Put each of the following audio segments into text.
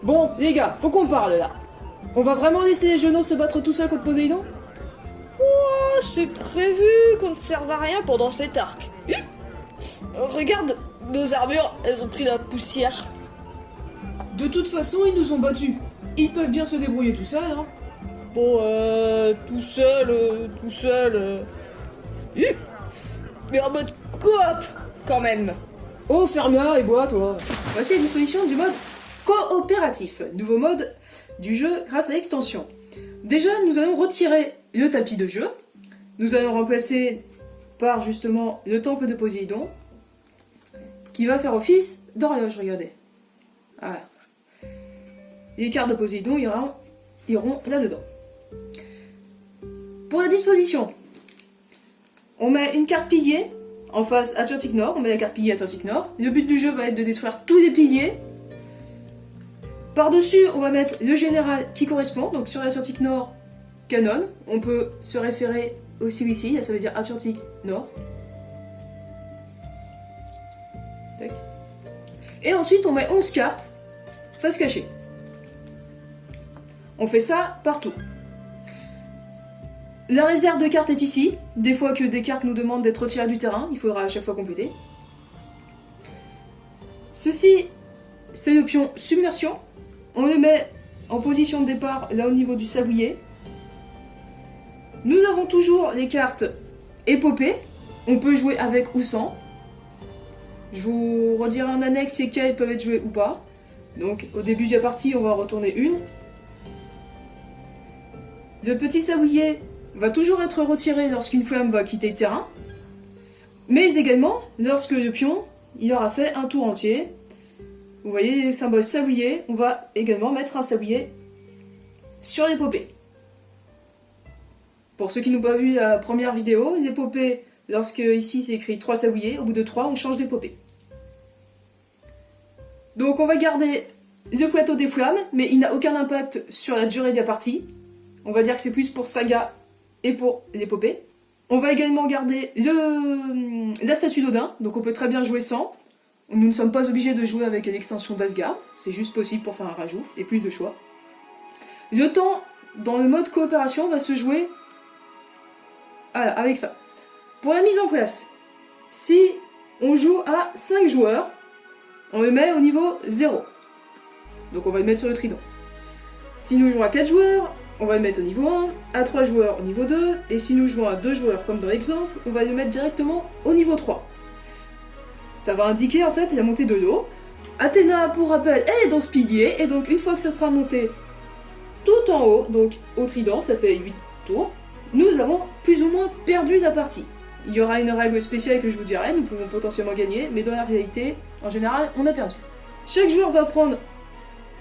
Bon, les gars, faut qu'on parle là. On va vraiment laisser les genoux se battre tout seuls contre Poséidon? Oh, c'est prévu qu'on ne serve à rien pendant cet arc. Regarde, nos armures, elles ont pris la poussière. De toute façon, ils nous ont battus. Ils peuvent bien se débrouiller tout seuls, hein. Bon, tout seul. Mais en mode coop, quand même. Oh, ferme-la et bois, toi. Voici la disposition du mode coopératif, nouveau mode du jeu grâce à l'extension. Déjà, nous allons retirer le tapis de jeu. Nous allons remplacer par justement le temple de Poséidon, qui va faire office d'horloge, regardez. Voilà. Les cartes de Poséidon iront là-dedans. Pour la disposition, on met une carte pilier en face Atlantique Nord, on met la carte pilier Atlantique Nord. Le but du jeu va être de détruire tous les piliers. Par-dessus, on va mettre le général qui correspond, donc sur l'Atlantique Nord, canon. On peut se référer aussi ici, ça veut dire Atlantique Nord. Tac. Et ensuite, on met 11 cartes face cachée. On fait ça partout. La réserve de cartes est ici. Des fois que des cartes nous demandent d'être retirées du terrain, il faudra à chaque fois compléter. Ceci, c'est le pion submersion. On le met en position de départ, là au niveau du sablier. Nous avons toujours les cartes épopée. On peut jouer avec ou sans. Je vous redirai en annexe lesquelles peuvent être jouées ou pas. Donc au début de la partie, on va en retourner une. Le petit sablier va toujours être retiré lorsqu'une flamme va quitter le terrain, mais également lorsque le pion il aura fait un tour entier. Vous voyez les symboles sablier, on va également mettre un sablier sur l'épopée. Pour ceux qui n'ont pas vu la première vidéo, l'épopée, lorsque ici c'est écrit 3 sabliers, au bout de 3 on change d'épopée. Donc on va garder le plateau des flammes, mais il n'a aucun impact sur la durée de la partie. On va dire que c'est plus pour Saga et pour l'épopée. On va également garder la statue d'Odin, donc on peut très bien jouer sans. Nous ne sommes pas obligés de jouer avec l'extension d'Asgard, c'est juste possible pour faire un rajout et plus de choix. Le temps dans le mode coopération va se jouer avec ça. Pour la mise en place, si on joue à 5 joueurs, on le met au niveau 0. Donc on va le mettre sur le trident. Si nous jouons à 4 joueurs, on va le mettre au niveau 1, à 3 joueurs au niveau 2, et si nous jouons à 2 joueurs comme dans l'exemple, on va le mettre directement au niveau 3. Ça va indiquer en fait la montée de l'eau. Athéna, pour rappel, elle est dans ce pilier, et donc une fois que ça sera monté tout en haut, donc au trident, ça fait 8 tours, nous avons plus ou moins perdu la partie. Il y aura une règle spéciale que je vous dirai, nous pouvons potentiellement gagner, mais dans la réalité, en général, on a perdu. Chaque joueur va prendre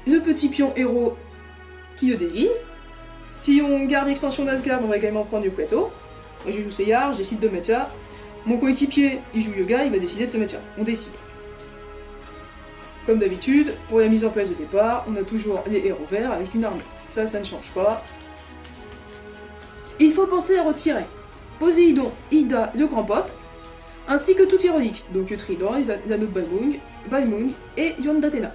le petit pion héros qui le désigne. Si on garde l'extension d'Asgard, on va également prendre le plateau. Moi je joue Seyar, je décide de mettre ça. Mon coéquipier, il joue Yoga, il va décider de se mettre ça. On décide. Comme d'habitude, pour la mise en place de départ, on a toujours les héros verts avec une armure. Ça ne change pas. Il faut penser à retirer Poséidon, Ida, le Grand Pop, ainsi que tout Ironique, donc le Trident, les anneaux de Balmung et Yon d'Athéna.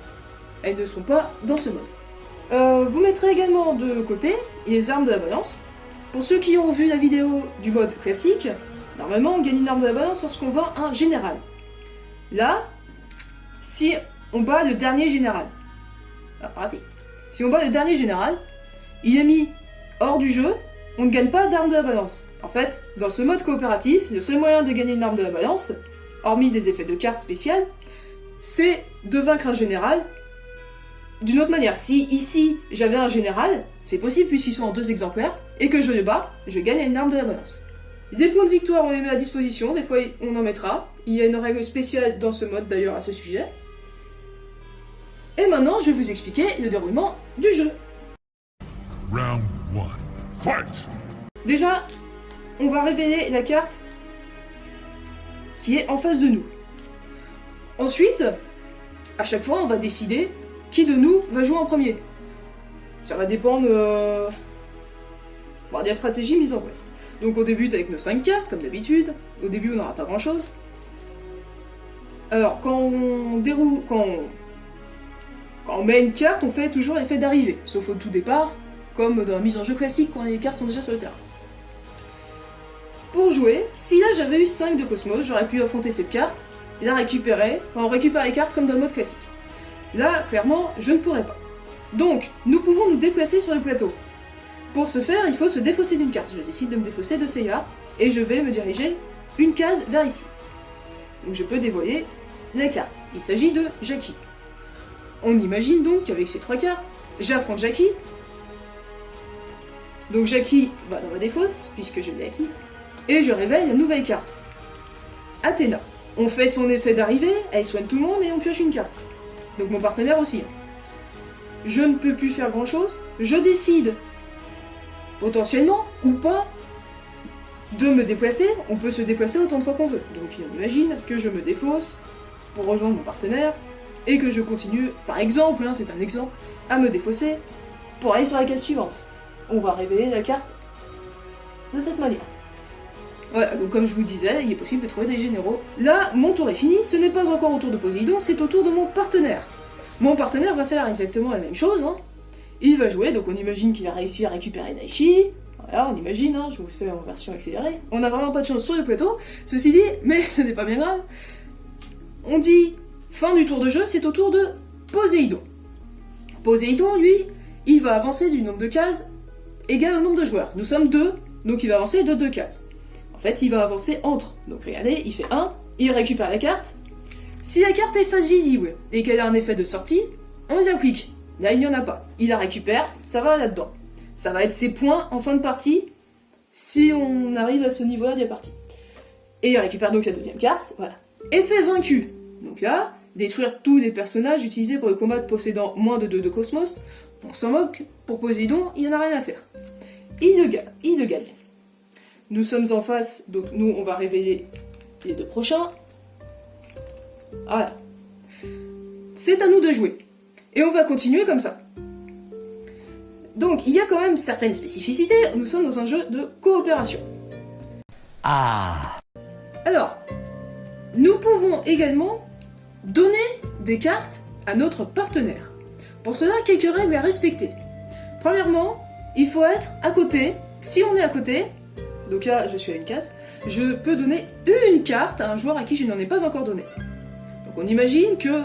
Elles ne sont pas dans ce mode. Vous mettrez également de côté les armes de la balance. Pour ceux qui ont vu la vidéo du mode classique, normalement on gagne une arme de la balance lorsqu'on vend un général. Là, si on bat le dernier général, raté. Si on bat le dernier général, il est mis hors du jeu, on ne gagne pas d'arme de la balance. En fait, dans ce mode coopératif, le seul moyen de gagner une arme de la balance, hormis des effets de cartes spéciales, c'est de vaincre un général. D'une autre manière, si ici j'avais un général, c'est possible puisqu'ils sont en 2 exemplaires, et que je le bats, je gagne une arme de la balance. Des points de victoire on les met à disposition, des fois on en mettra. Il y a une règle spéciale dans ce mode d'ailleurs à ce sujet. Et maintenant je vais vous expliquer le déroulement du jeu. Round 1. Fight! Déjà, on va révéler la carte qui est en face de nous. Ensuite, à chaque fois on va décider qui de nous va jouer en premier. Ça va dépendre de la stratégie mise en place. Donc on débute avec nos 5 cartes, comme d'habitude. Au début on n'aura pas grand chose. Alors quand on Quand on met une carte, on fait toujours l'effet d'arrivée, sauf au tout départ, comme dans la mise en jeu classique quand les cartes sont déjà sur le terrain. Pour jouer, si là j'avais eu 5 de Cosmos, j'aurais pu affronter cette carte, et la récupérer, enfin on récupère les cartes comme dans le mode classique. Là, clairement, je ne pourrais pas. Donc, nous pouvons nous déplacer sur le plateau. Pour ce faire, il faut se défausser d'une carte. Je décide de me défausser de Seyar, et je vais me diriger une case vers ici. Donc je peux dévoiler la carte. Il s'agit de Jackie. On imagine donc qu'avec ces 3 cartes, j'affronte Jackie. Donc Jackie va dans ma défausse, puisque je l'ai acquis, et je réveille la nouvelle carte. Athéna. On fait son effet d'arrivée, elle soigne tout le monde et on pioche une carte. Donc mon partenaire aussi. Je ne peux plus faire grand chose, je décide, potentiellement, ou pas, de me déplacer. On peut se déplacer autant de fois qu'on veut. Donc on imagine que je me défausse pour rejoindre mon partenaire, et que je continue, par exemple, hein, c'est un exemple, à me défausser pour aller sur la case suivante. On va révéler la carte de cette manière. Voilà, donc comme je vous disais, il est possible de trouver des généraux. Là, mon tour est fini, ce n'est pas encore au tour de Poséidon, c'est au tour de mon partenaire. Mon partenaire va faire exactement la même chose, hein. Il va jouer, donc on imagine qu'il a réussi à récupérer Daichi. Voilà, on imagine, hein, je vous le fais en version accélérée. On n'a vraiment pas de chance sur le plateau, ceci dit, mais ce n'est pas bien grave. On dit, fin du tour de jeu, c'est au tour de Poséidon. Poséidon, lui, il va avancer du nombre de cases égal au nombre de joueurs. Nous sommes 2, donc il va avancer de 2 cases. En fait, il va avancer entre. Donc regardez, il fait 1, il récupère la carte. Si la carte est face visible et qu'elle a un effet de sortie, on l'applique. Là, il n'y en a pas. Il la récupère, ça va là-dedans. Ça va être ses points en fin de partie, si on arrive à ce niveau-là de la partie. Et il récupère donc sa deuxième carte, voilà. Effet vaincu. Donc là, détruire tous les personnages utilisés pour le combat possédant moins de 2 de Cosmos. On s'en moque, pour Poséidon, il n'y en a rien à faire. Il le gagne. Nous sommes en face, donc nous on va révéler les 2 prochains. Voilà. C'est à nous de jouer. Et on va continuer comme ça. Donc il y a quand même certaines spécificités, nous sommes dans un jeu de coopération. Ah. Alors, nous pouvons également donner des cartes à notre partenaire. Pour cela, quelques règles à respecter. Premièrement, il faut être à côté. Si on est à côté, donc là je suis à une case, je peux donner une carte à un joueur à qui je n'en ai pas encore donné. Donc on imagine que,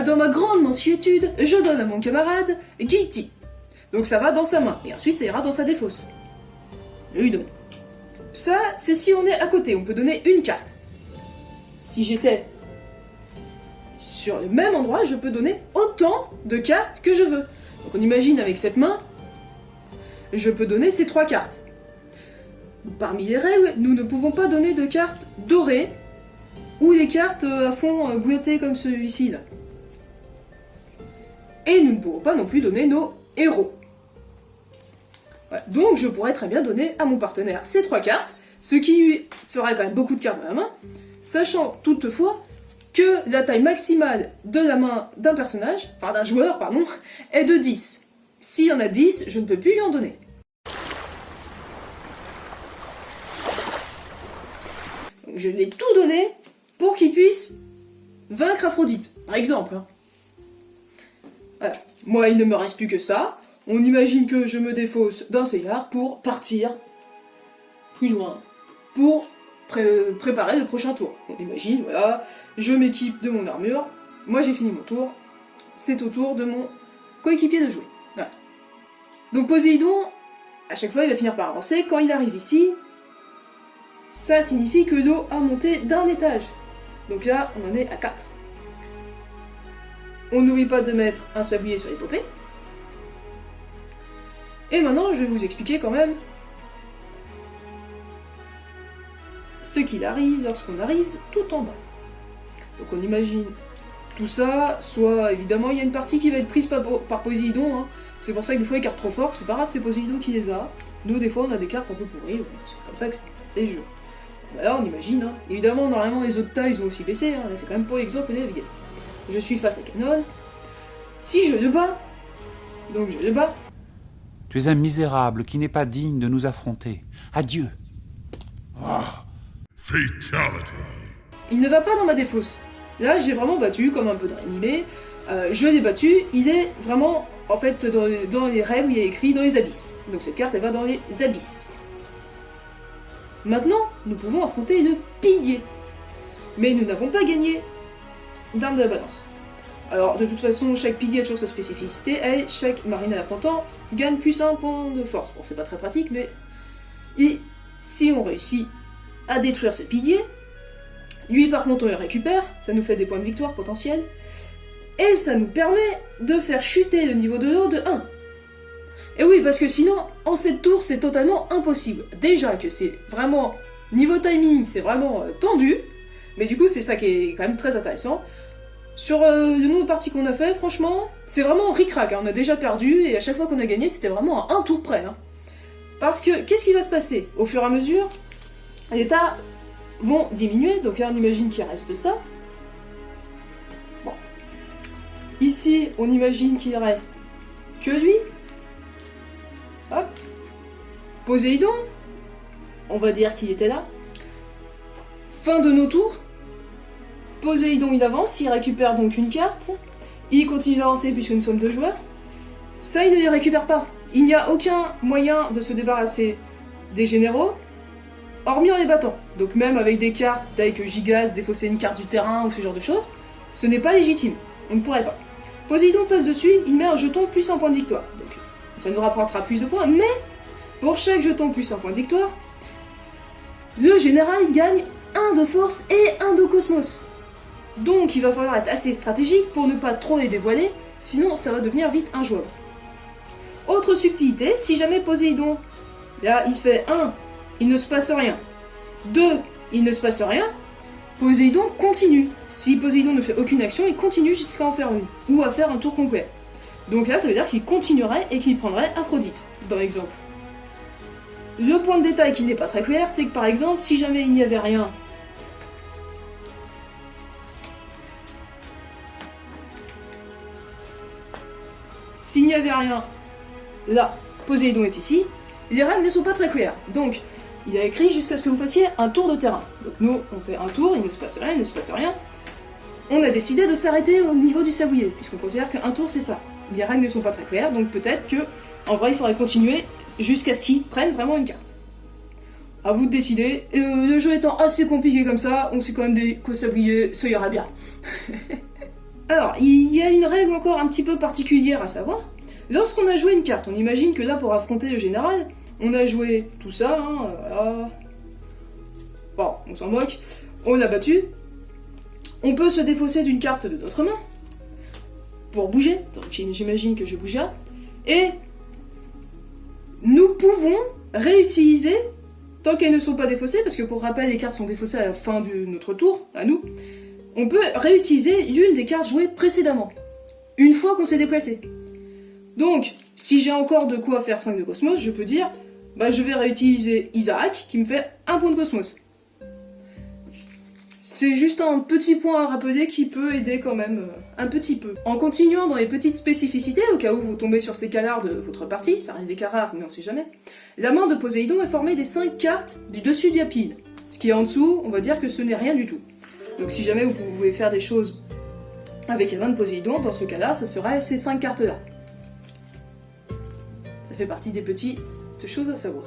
dans ma grande mansuétude, je donne à mon camarade Guilty. Donc ça va dans sa main, et ensuite ça ira dans sa défausse. Je lui donne. Ça, c'est si on est à côté, on peut donner une carte. Si j'étais sur le même endroit, je peux donner autant de cartes que je veux. Donc on imagine avec cette main, je peux donner ces 3 cartes. Parmi les règles, nous ne pouvons pas donner de cartes dorées, ou des cartes à fond bleuté comme celui-ci là. Et nous ne pouvons pas non plus donner nos héros. Voilà. Donc je pourrais très bien donner à mon partenaire ces 3 cartes, ce qui lui ferait quand même beaucoup de cartes dans la main, sachant toutefois que la taille maximale de la main d'un personnage, enfin d'un joueur, pardon, est de 10. S'il y en a 10, je ne peux plus lui en donner. Donc je vais tout donner pour qu'il puisse vaincre Aphrodite, par exemple. Voilà. Moi, il ne me reste plus que ça. On imagine que je me défausse d'un Seyar pour partir plus loin, pour préparer le prochain tour. On imagine, voilà, je m'équipe de mon armure, moi j'ai fini mon tour, c'est au tour de mon coéquipier de jouer. Voilà. Donc Poséidon, à chaque fois il va finir par avancer, quand il arrive ici, ça signifie que l'eau a monté d'un étage. Donc là, on en est à 4. On n'oublie pas de mettre un sablier sur l'épopée. Et maintenant, je vais vous expliquer quand même ce qu'il arrive lorsqu'on arrive tout en bas. Donc on imagine tout ça, soit évidemment il y a une partie qui va être prise par Poséidon, hein. C'est pour ça que des fois les cartes trop fortes, c'est pas grave, c'est Poséidon qui les a. Nous des fois on a des cartes un peu pourries, c'est comme ça que c'est le jeu. Voilà, on imagine, hein. Évidemment normalement les autres tailles vont aussi baisser, hein. Là c'est quand même pour l'exemple des navigants. Je suis face à Canon, si je le bats, donc je le bats. Tu es un misérable qui n'est pas digne de nous affronter. Adieu. Fatality. Il ne va pas dans ma défausse. Là, j'ai vraiment battu, comme un peu dans l'animé. Je l'ai battu, il est vraiment, en fait, dans les règles où il y a écrit dans les abysses. Donc cette carte, elle va dans les abysses. Maintenant, nous pouvons affronter le pilier. Mais nous n'avons pas gagné d'arme de la balance. Alors, de toute façon, chaque pilier a toujours sa spécificité, et chaque marine à l'affrontant gagne plus un point de force. Bon, c'est pas très pratique, mais... Et si on réussit à détruire ce pilier, lui par contre on le récupère, ça nous fait des points de victoire potentiels, et ça nous permet de faire chuter le niveau de l'eau de 1. Et oui, parce que sinon, en cette tour, c'est totalement impossible. Déjà que c'est vraiment... Niveau timing, c'est vraiment tendu, mais du coup, c'est ça qui est quand même très intéressant. Sur le nombre de parties qu'on a fait, franchement, c'est vraiment ric-rac, hein. On a déjà perdu, et à chaque fois qu'on a gagné, c'était vraiment à un tour près. Hein. Parce que, qu'est-ce qui va se passer? Au fur et à mesure, les états vont diminuer, donc là on imagine qu'il reste ça. Bon. Ici, on imagine qu'il reste que lui. Hop. Poséidon, on va dire qu'il était là. Fin de nos tours. Poséidon il avance, il récupère donc une carte. Il continue d'avancer puisque nous sommes 2 joueurs. Ça, il ne les récupère pas. Il n'y a aucun moyen de se débarrasser des généraux, hormis en les battant. Donc même avec des cartes telles que Gigas, défausser une carte du terrain ou ce genre de choses, ce n'est pas légitime. On ne pourrait pas. Poséidon passe dessus, il met un jeton plus un point de victoire. Donc ça nous rapportera plus de points, mais pour chaque jeton plus un point de victoire, le général gagne 1 de force et 1 de cosmos. Donc il va falloir être assez stratégique pour ne pas trop les dévoiler, sinon ça va devenir vite injouable. Autre subtilité, si jamais Poséidon, là il fait 1, il ne se passe rien. 2, il ne se passe rien, Poséidon continue. Si Poséidon ne fait aucune action, il continue jusqu'à en faire une, ou à faire un tour complet. Donc là ça veut dire qu'il continuerait et qu'il prendrait Aphrodite, dans l'exemple. Le point de détail qui n'est pas très clair, c'est que par exemple, si jamais il n'y avait rien, s'il n'y avait rien, là, Poséidon est ici, les règles ne sont pas très claires. Donc, il a écrit jusqu'à ce que vous fassiez un tour de terrain. Donc nous, on fait un tour, il ne se passe rien, il ne se passe rien. On a décidé de s'arrêter au niveau du sablier, puisqu'on considère qu'un tour c'est ça. Les règles ne sont pas très claires, donc peut-être que, en vrai, il faudrait continuer jusqu'à ce qu'ils prennent vraiment une carte. À vous de décider. Le jeu étant assez compliqué comme ça, on sait quand même qu'au sablier, ça ira bien. Alors, il y a une règle encore un petit peu particulière à savoir. Lorsqu'on a joué une carte, on imagine que là, pour affronter le général, on a joué tout ça, hein, voilà. Bon, on s'en moque. On l'a battu. On peut se défausser d'une carte de notre main pour bouger. Donc j'imagine que je bouge là. Et nous pouvons réutiliser, tant qu'elles ne sont pas défaussées, parce que pour rappel, les cartes sont défaussées à la fin de notre tour, à nous, on peut réutiliser l'une des cartes jouées précédemment, une fois qu'on s'est déplacé. Donc, si j'ai encore de quoi faire 5 de cosmos, je peux dire, bah je vais réutiliser Isaac, qui me fait 1 point de cosmos. C'est juste un petit point à rappeler qui peut aider quand même un petit peu. En continuant dans les petites spécificités, au cas où vous tombez sur ces canards de votre partie, ça reste des cas rares mais on sait jamais, la main de Poséidon est formée des 5 cartes du dessus de la pile. Ce qui est en dessous, on va dire que ce n'est rien du tout. Donc si jamais vous pouvez faire des choses avec la main de Poséidon, dans ce cas-là, ce serait ces 5 cartes-là. Ça fait partie des petites choses à savoir.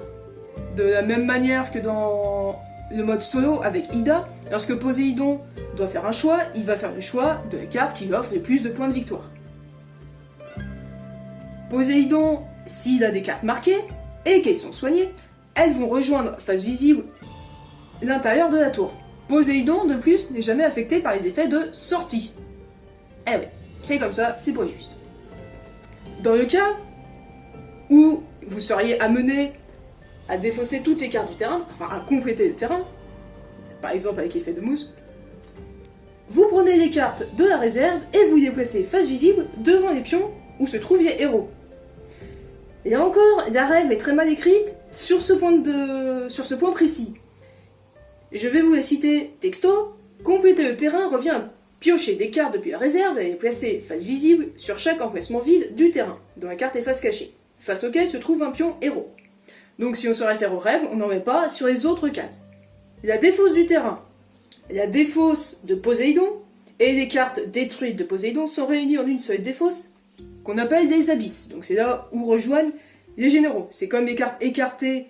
De la même manière que dans le mode solo avec Ida, lorsque Poséidon doit faire un choix, il va faire le choix de la carte qui lui offre le plus de points de victoire. Poséidon, s'il a des cartes marquées, et qu'elles sont soignées, elles vont rejoindre face visible l'intérieur de la tour. Poséidon, de plus, n'est jamais affecté par les effets de sortie. Eh oui, c'est comme ça, c'est pas juste. Dans le cas où vous seriez amené à défausser toutes ces cartes du terrain, enfin à compléter le terrain, par exemple avec effet de mousse, vous prenez les cartes de la réserve et vous déplacez face visible devant les pions où se trouvent les héros. Et là encore, la règle est très mal écrite sur ce point précis. Je vais vous les citer texto. Compléter le terrain revient à piocher des cartes depuis la réserve et les placer face visible sur chaque emplacement vide du terrain, dont la carte est face cachée, face auquel se trouve un pion héros. Donc si on se réfère aux règles, on n'en met pas sur les autres cases. La défausse du terrain, la défausse de Poséidon et les cartes détruites de Poséidon sont réunies en une seule défausse qu'on appelle les abysses. Donc c'est là où rejoignent les généraux. C'est comme les cartes écartées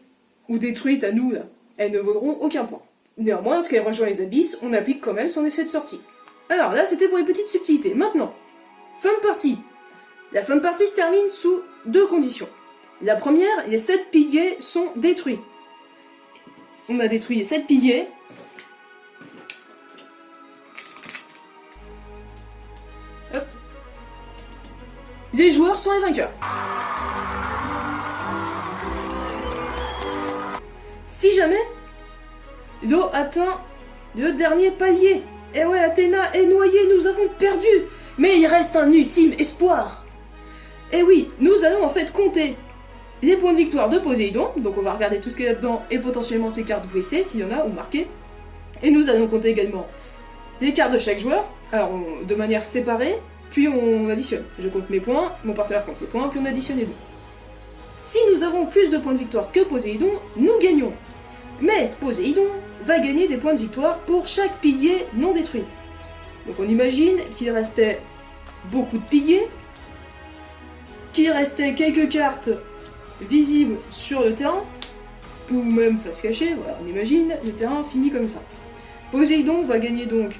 ou détruites à nous, là. Elles ne vaudront aucun point. Néanmoins, lorsqu'elles rejoignent les abysses, on applique quand même son effet de sortie. Alors là, c'était pour les petites subtilités. Maintenant, fin de partie. La fin de partie se termine sous 2 conditions. La première, les 7 piliers sont détruits. On a détruit les 7 piliers. Hop. Les joueurs sont les vainqueurs. Si jamais l'eau atteint le dernier palier, et ouais, Athéna est noyée, nous avons perdu, mais il reste un ultime espoir. Et oui, nous allons en fait compter les points de victoire de Poséidon, donc on va regarder tout ce qu'il y a dedans et potentiellement ses cartes WC s'il y en a ou marquées. Et nous allons compter également les cartes de chaque joueur, alors de manière séparée, puis on additionne. Je compte mes points, mon partenaire compte ses points, puis on additionne les deux. Si nous avons plus de points de victoire que Poséidon, nous gagnons. Mais Poséidon va gagner des points de victoire pour chaque pilier non détruit. Donc on imagine qu'il restait beaucoup de piliers, qu'il restait quelques cartes visibles sur le terrain, ou même face cachée, voilà, on imagine le terrain fini comme ça. Poséidon va gagner donc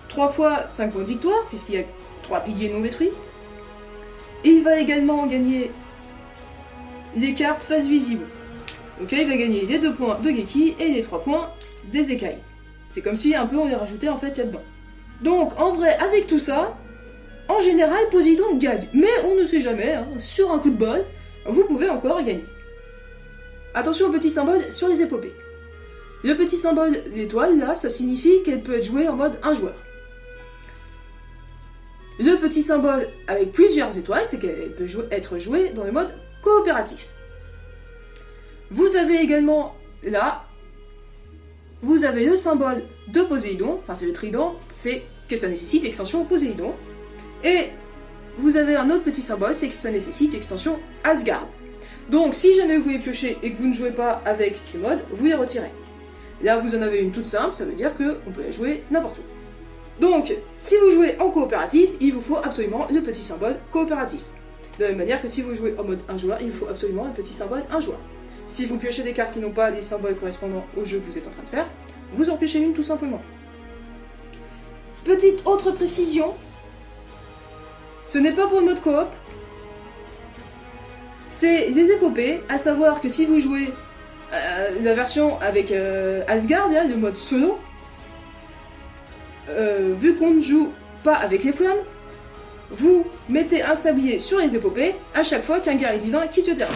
3 fois 5 points de victoire, puisqu'il y a 3 piliers non détruits. Il va également gagner les cartes face visible. Donc là, il va gagner les 2 points de Geki et les 3 points des écailles. C'est comme si un peu on les rajoutait en fait là-dedans. Donc en vrai, avec tout ça, en général, Poséidon gagne. Mais on ne sait jamais, hein, sur un coup de bol, vous pouvez encore gagner. Attention au petit symbole sur les épopées. Le petit symbole d'étoile, là, ça signifie qu'elle peut être jouée en mode 1 joueur. Le petit symbole avec plusieurs étoiles, c'est qu'elle peut être jouée dans le mode coopératif. Vous avez également, là, vous avez le symbole de Poséidon, enfin c'est le trident, c'est que ça nécessite extension Poséidon. Et vous avez un autre petit symbole, c'est que ça nécessite extension Asgard. Donc si jamais vous voulez piocher et que vous ne jouez pas avec ces modes, vous les retirez. Là vous en avez une toute simple, ça veut dire qu'on peut la jouer n'importe où. Donc si vous jouez en coopératif, il vous faut absolument le petit symbole coopératif. De la même manière que si vous jouez en mode 1 joueur, il vous faut absolument un petit symbole 1 joueur. Si vous piochez des cartes qui n'ont pas les symboles correspondant au jeu que vous êtes en train de faire, vous en piochez une tout simplement. Petite autre précision, ce n'est pas pour le mode coop, c'est les épopées, à savoir que si vous jouez la version avec Asgard, le mode solo, vu qu'on ne joue pas avec les flammes, vous mettez un sablier sur les épopées à chaque fois qu'un guerrier divin quitte le terrain.